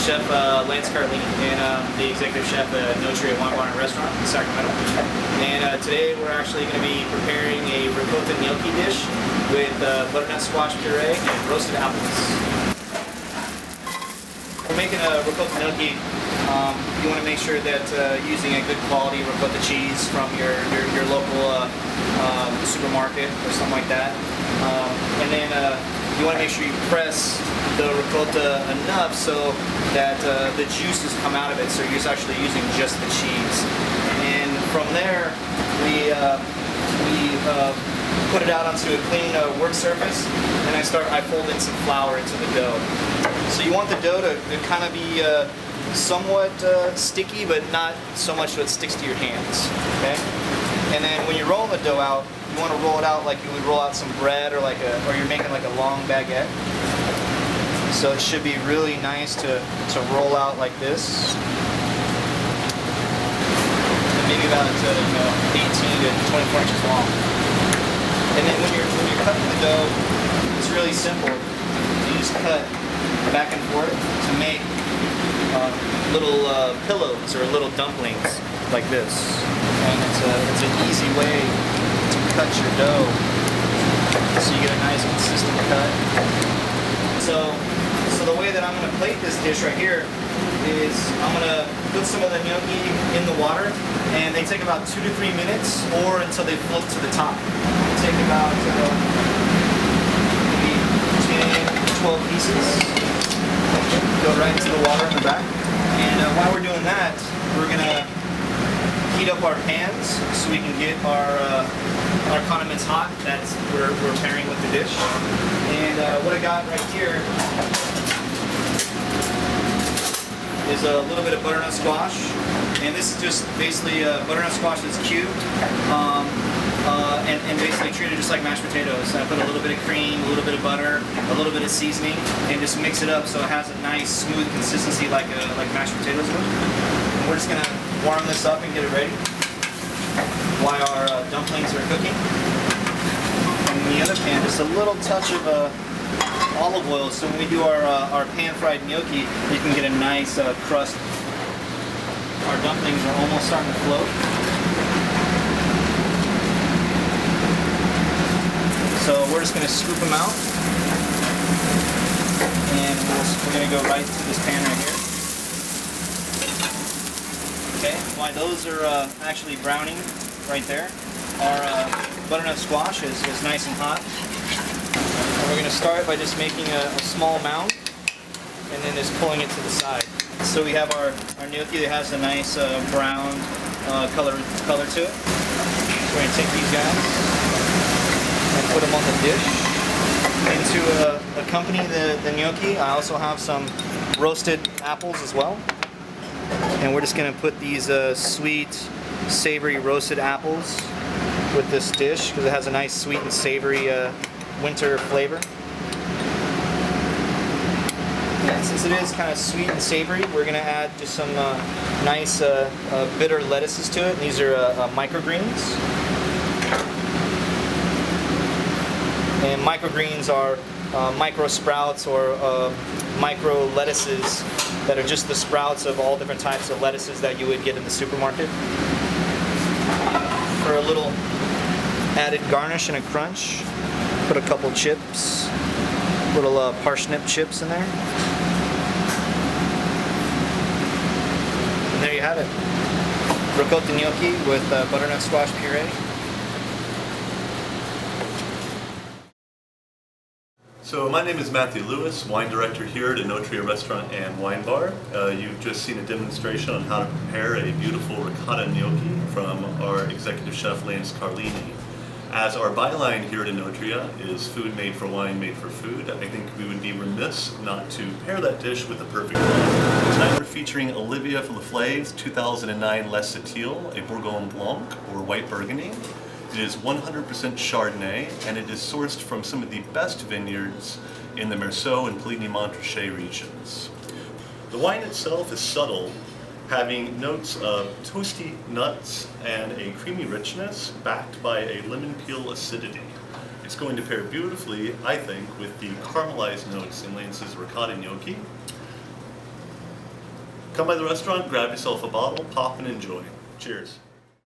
Chef Lance Carlini, and the executive chef at Enotria Winebar and Restaurant in Sacramento. And today we're actually going to be preparing a ricotta gnocchi dish with butternut squash puree and roasted apples. For making a ricotta gnocchi, you want to make sure that using a good quality ricotta cheese from your local supermarket or something like that. And then you want to make sure you press the ricotta enough so that the juices come out of it, so you're just actually using just the cheese. And from there, we put it out onto a clean work surface, and I fold in some flour into the dough. So you want the dough to kind of be somewhat sticky, but not so much so it sticks to your hands. Okay. And then when you're rolling the dough out, you want to roll it out like you would roll out some bread, or you're making like a long baguette. So it should be really nice to roll out like this. And maybe about 18 to 24 inches long. And then when you're cutting the dough, it's really simple. You just cut back and forth to make little pillows or little dumplings like this. And it's an easy way to cut your dough so you get a nice consistent cut. So the way that I'm going to plate this dish right here is I'm going to put some of the gnocchi in the water, and they take about 2 to 3 minutes, or until they float to the top. They take about maybe 10 to 12 pieces. Go right into the water in the back. And while we're doing that, we're going to heat up our pans so we can get our condiments hot. That's we're pairing with the dish. And what I got right here is a little bit of butternut squash, and this is just basically butternut squash that's cubed and basically treated just like mashed potatoes. I put a little bit of cream, a little bit of butter, a little bit of seasoning, and just mix it up so it has a nice smooth consistency like mashed potatoes would. And we're just gonna warm this up and get it ready while our dumplings are cooking. And in the other pan, just a little touch of olive oil, so when we do our pan-fried gnocchi, you can get a nice crust. Our dumplings are almost starting to float. So we're just going to scoop them out, and we're going to go right to this pan right here. Okay, while those are actually browning right there, our butternut squash is nice and hot. And we're going to start by just making a small mound and then just pulling it to the side. So we have our gnocchi that has a nice brown color to it. So we're going to take these guys and put them on the dish. And to accompany the gnocchi, I also have some roasted apples as well. And we're just going to put these sweet, savory roasted apples with this dish because it has a nice sweet and savory winter flavor. And since it is kind of sweet and savory, we're going to add just some nice bitter lettuces to it. And these are microgreens. And microgreens are micro sprouts or micro lettuces that are just the sprouts of all different types of lettuces that you would get in the supermarket. For a little added garnish and a crunch, put a couple chips, little parsnip chips in there. And there you have it. Ricotta gnocchi with butternut squash puree. So my name is Matthew Lewis, wine director here at Enotria Restaurant and Wine Bar. You've just seen a demonstration on how to prepare a beautiful ricotta gnocchi from our executive chef Lance Carlini. As our byline here at Enotria is food made for wine, made for food, I think we would be remiss not to pair that dish with the perfect wine. Tonight we're featuring Olivia Laflay's 2009 Les Setil, a Bourgogne Blanc, or white Burgundy. It is 100% Chardonnay, and it is sourced from some of the best vineyards in the Meursault and Puligny-Montrachet regions. The wine itself is subtle, having notes of toasty nuts and a creamy richness backed by a lemon peel acidity. It's going to pair beautifully, I think, with the caramelized notes in Lance's ricotta gnocchi. Come by the restaurant, grab yourself a bottle, pop and enjoy. Cheers.